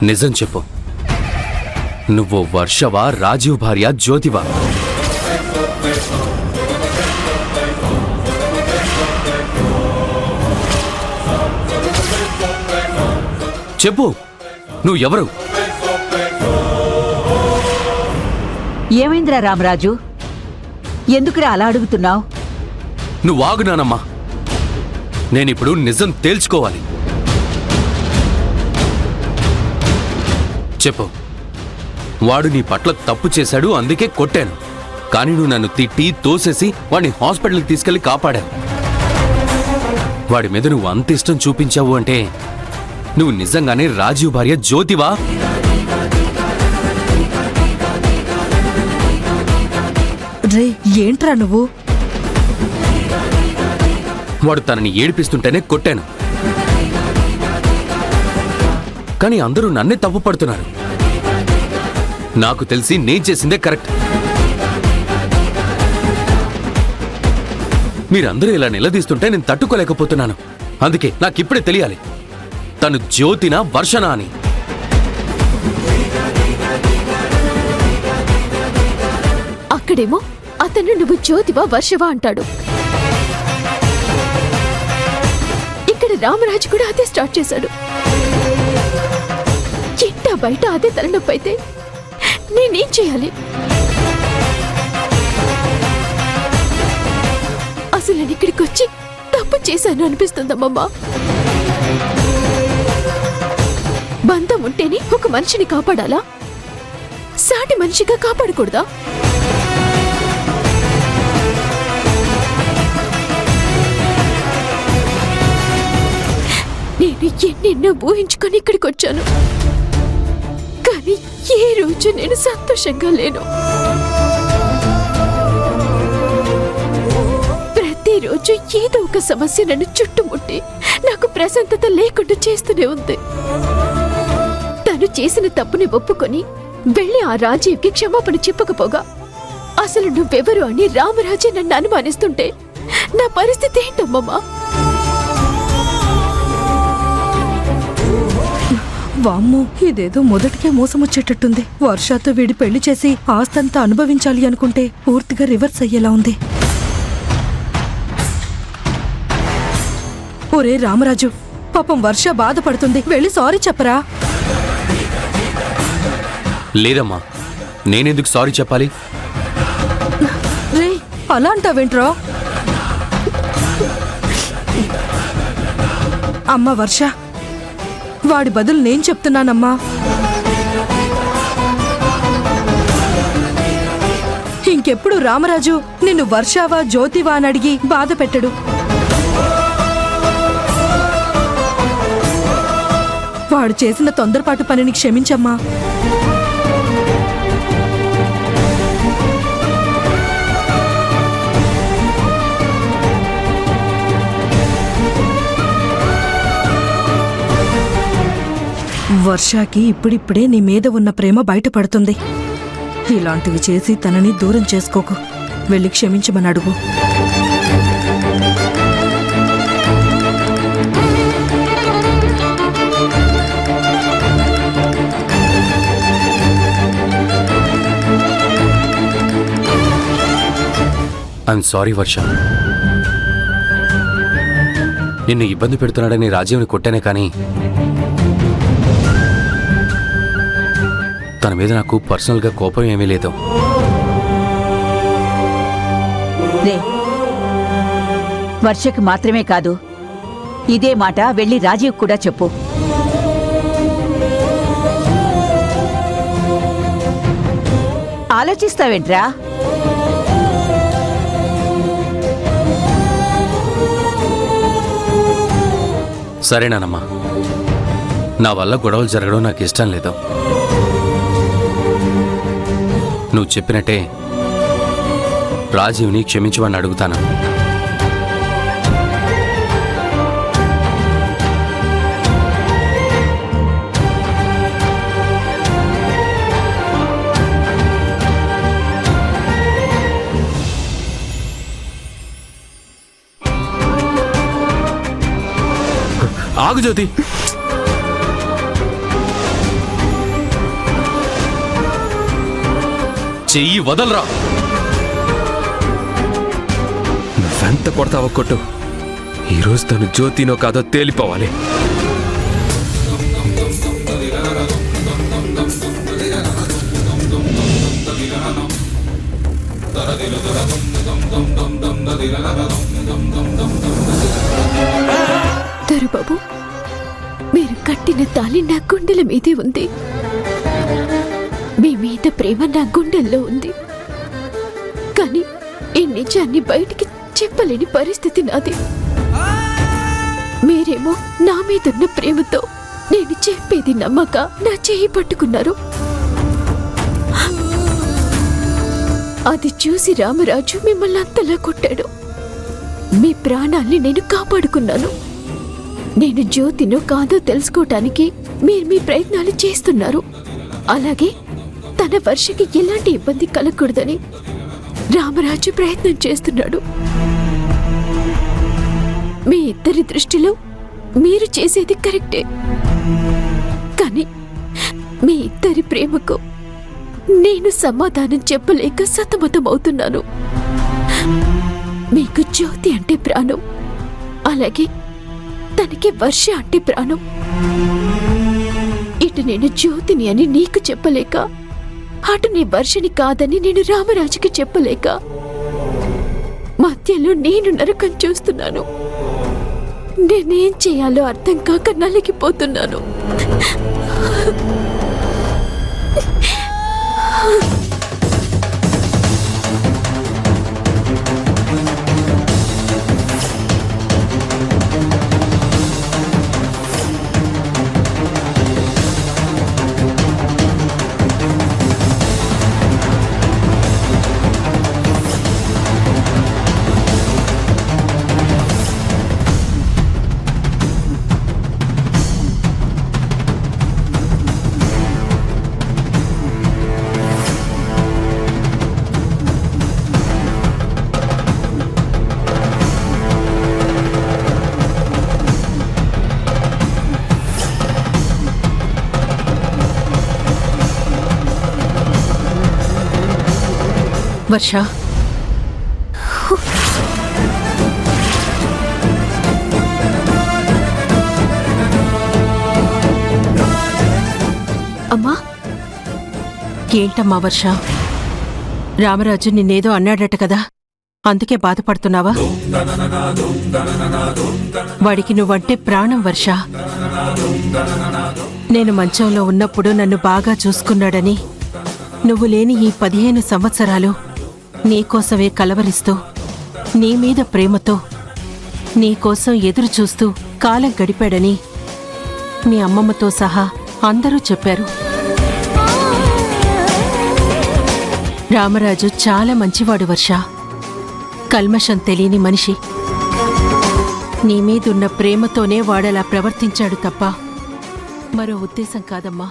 నిజం చెప్పు, నువ్వు వర్షవా, రాజీవ్ భార్య జ్యోతివా? చెప్పు, నువ్వు ఎవరు? ఏమైందిరా రామరాజు, ఎందుకురా అలా అడుగుతున్నావు? నువ్వు ఆగునానమ్మా, నేనిప్పుడు నిజం తేల్చుకోవాలి. చెప్పు, వాడు నీ పట్ల తప్పు చేశాడు, అందుకే కొట్టాను. కానీ నువ్వు నన్ను తిట్టి తోసేసి వాడిని హాస్పిటల్కి తీసుకెళ్లి కాపాడావు. వాడి మీద నువ్వు అంత ఇష్టం చూపించావు అంటే నువ్వు నిజంగానే రాజీవ్ భార్య జ్యోతివా? రే, ఏంట్రా నువ్వు? వాడు తనని ఏడిపిస్తుంటేనే కొట్టాను, కానీ అందరూ నన్నే తప్పు పడుతున్నారు. నాకు తెలిసి నేను చేసిందే కరెక్ట్. మీరందరూ ఇలా నిలదీస్తుంటే నేను తట్టుకోలేకపోతున్నాను. అందుకే నాకిప్పుడే తెలియాలి, తను జ్యోతినా వర్షనా అని. అక్కడేమో అతను నువ్వు జ్యోతివా వర్షవా అంటాడు. ఇక్కడ రామరాజు కూడా అదే స్టార్ట్ చేశాడు. ఇంటా బయట అదే తలనొప్పి అయితే నేనేం చేయాలి? అసలు నేను ఇక్కడికి వచ్చి తప్పు చేశాను అనిపిస్తుందమ్మమ్మా. బంధం ఉంటేనే ఒక మనిషిని కాపాడాలా, సాటి మనిషిగా కాపాడకూడదా? నేను ఎన్నెన్నో ఊహించుకొని ఇక్కడికి వచ్చాను, కానీ ఏ రోజు నేను సంతోషంగా లేను. ప్రతిరోజు ఏదో ఒక సమస్య నన్ను చుట్టుముట్టి నాకు ప్రశాంతత లేకుండా చేస్తూనే ఉంది. తను చేసిన తప్పుని ఒప్పుకొని వెళ్ళి ఆ రాజీవ్కి క్షమాపణ చెప్పకపోగా అసలు నువ్వెవరు అని రామరాజే నన్ను అనుమానిస్తుంటే నా పరిస్థితి ఏంటమ్మమ్మా? వామ్మో, ఇదేదో మొదటికే మోసమొచ్చేటట్టుంది. వర్షాతో వీడి పెళ్లి చేసి ఆస్తంతా అనుభవించాలి అనుకుంటే పూర్తిగా రివర్స్ అయ్యేలా ఉంది. ఒరే రామరాజు, పాపం వర్ష బాధపడుతుంది, వెళ్ళి సారీ చెప్పరా? లేదమ్మా, నేనెందుకు సారీ చెప్పాలి? రే, అలా అంటావేంట్రా? అమ్మ వర్ష, వాడి బదులు నేను చెప్తున్నానమ్మా. ఇంకెప్పుడు రామరాజు నిన్ను వర్షావా జ్యోతివా అని అడిగి బాధ పెట్టడు. వాడు చేసిన తొందరపాటు పనిని క్షమించమ్మా. వర్షాకి ఇప్పుడిప్పుడే నీ మీద ఉన్న ప్రేమ బయటపడుతుంది. ఇలాంటివి చేసి తనని దూరం చేసుకోకు, వెళ్ళి క్షమించమని అడుగు. ఐఎమ్ సారీ వర్ష, నిన్ను ఇబ్బంది పెడుతున్నాడని రాజీవ్ని కొట్టానే, కానీ తన మీద నాకు పర్సనల్గా కోపం ఏమీ లేదు. రే, వర్షకి మాత్రమే కాదు, ఇదే మాట వెళ్ళి రాజీవ్ కూడా చెప్పు. ఆలోచిస్తావేంట్రా? సరేనానమ్మా, నా వల్ల గొడవలు జరగడం నాకు ఇష్టం లేదు. నువ్వు చెప్పినట్టే రాజీవ్ని క్షమించమని అడుగుతాను. ఆగు జ్యోతి, చెయ్యి వదలరా. నువ్వెంత కొడతావో కొట్టు, ఈరోజు తను జ్యోతినో కాదో తేలిపోవాలి. దొరబాబు, మీరు కట్టిన తాళి నా గుండెల మీదే ఉంది. మీ మీద ప్రేమ నా గుండెల్లో ఉంది. కానీ ఈ నిజాన్ని బయటికి చెప్పలేని పరిస్థితి నాది. మీరేమో నా మీదున్న ప్రేమతో నేను చెప్పేది నమ్మక నా చేయి పట్టుకున్నారు. అది చూసి రామరాజు మిమ్మల్ని అంతలా కొట్టాడు. మీ ప్రాణాల్ని నేను కాపాడుకున్నాను. నేను జ్యోతినో కాదో తెలుసుకోవటానికి మీరు మీ ప్రయత్నాలు చేస్తున్నారు. అలాగే తన వర్షకి ఎలాంటి ఇబ్బంది కలగకూడదని రామరాజు ప్రయత్నం చేస్తున్నాడు. మీ ఇద్దరి దృష్టిలో మీరు చేసేది కరెక్టే. కానీ మీ ఇద్దరి ప్రేమకు నేను సమాధానం చెప్పలేక సతమతమవుతున్నాను. మీకు జ్యోతి అంటే ప్రాణం, అలాగే తనకి వర్ష అంటే ప్రాణం. ఇటు నేను జ్యోతిని అని నీకు చెప్పలేక, అటు నీ వర్షని కాదని నేను రామరాజుకి చెప్పలేక మధ్యలో నేను నరకం చూస్తున్నాను. నేనేం చేయాలో అర్థం కాక నలిగిపోతున్నాను. వర్ష, అమ్మా, ఏంటమ్మా వర్ష? రామరాజు నిన్నేదో అన్నాడట కదా, అందుకే బాధపడుతున్నావా? వాడికి నువ్వంటే ప్రాణం వర్ష. నేను మంచంలో ఉన్నప్పుడు నన్ను బాగా చూసుకున్నాడని, నువ్వు లేని ఈ 15 సంవత్సరాలు నీకోసమే కలవరిస్తూ, నీ మీద ప్రేమతో, నీకోసం ఎదురు చూస్తూ కాలం గడిపాడని మీ అమ్మమ్మతో సహా అందరూ చెప్పారు. రామరాజు చాలా మంచివాడు వర్ష, కల్మషం తెలియని మనిషి. నీ మీదున్న ప్రేమతోనే వాడలా ప్రవర్తించాడు తప్ప మరో ఉద్దేశం కాదమ్మా.